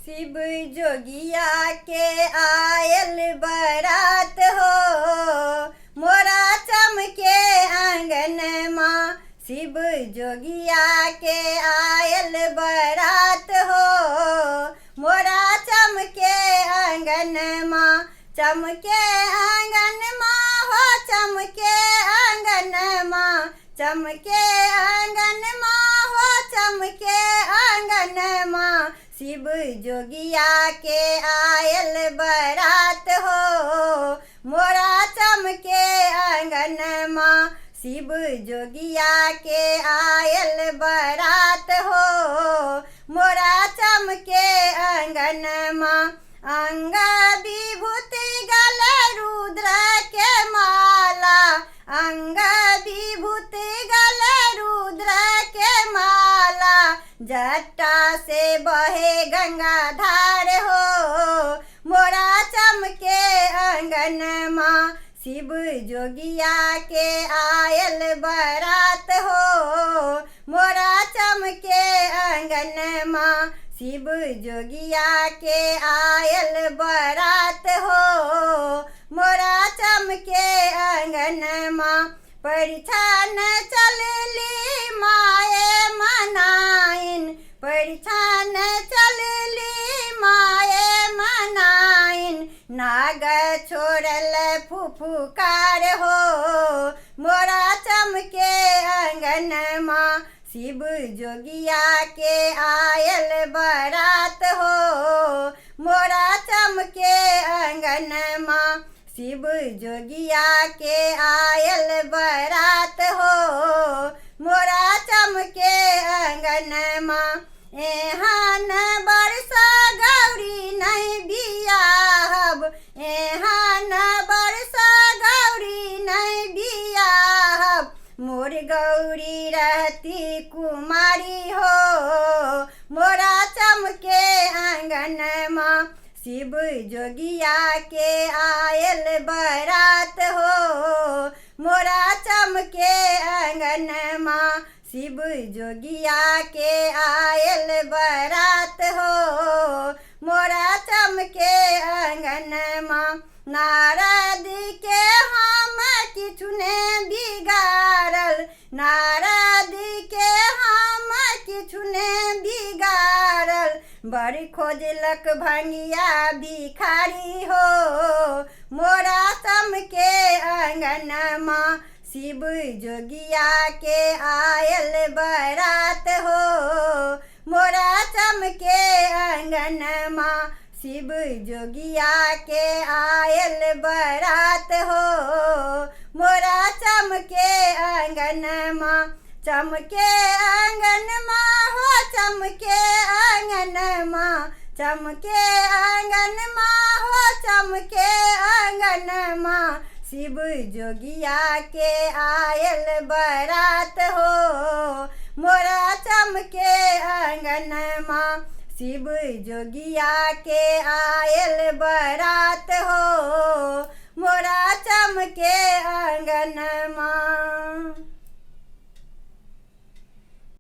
शिव जोगिया के आयल बरात हो, मोरा चमके आंगन माँ। शिव जोगिया के आयल बरात हो, मोरा चमके आंगन माँ। चमके आंगन माँ हो, चमके आंगन माँ। चमके आंगन माँ हो, चमके आंगन माँ। शिव जोगिया के आयल बरात हो, मोरा चमके आंगन माँ। शिव जोगिया के आयल बरात हो, मोरा चमके आंगन माँ। अंग विभूति गले रुद्र के माला, अंग विभूति गले रुद्र के माला। जटा से बहे गंगा धार हो, मोरा चमके आंगन माँ। शिव जोगिया के आयल बरात हो, मोरा चमके आंगन माँ। शिव जोगिया के आयल बरात हो, मोरा चमके आंगन माँ। परीक्षा न चलली माए मनाइन, परीक्षा न चलली माए मनाइन। नाग छोड़ल फुफुकार हो, मोरा चमके आंगन माँ। शिव जोगिया के आयल बरात हो, मोरा चमके आंगन माँ। शिव जोगिया के आयल बरात हो, मोरा चमके आंगन माँ। एहन बरसा गौरी नहीं बियाहब, एहन बरसा गौरी नहीं बियाहब। मोर गौरी रहती कुमारी हो, मोरा चमके आंगन माँ। शिव जोगिया के आयल बरात हो, मोरा चमके आंगन माँ। शिव जोगिया के आयल बरात हो, मोरा चमके आंगन माँ। नारद के हम किछु ने बिगाड़ल, नारद के हम किछु ने बिगाड़ल। बड़ी खोजलक भंगिया भिखारी हो, मोरा चमके आंगन माँ। शिव जोगिया के आयल बरात हो, मोरा चमके आंगन माँ। शिव जोगिया के आयल बरात हो, मोरा चमके आंगन माँ। चमके आंगन माँ हो, चमके आंगन माँ। चमके आंगन माँ हो, चमके आंगन माँ। शिव जोगिया के आयल बरात हो, मोरा चमके आंगन माँ। शिव जोगिया के आयल बरात हो, मोरा चमके आंगन माँ।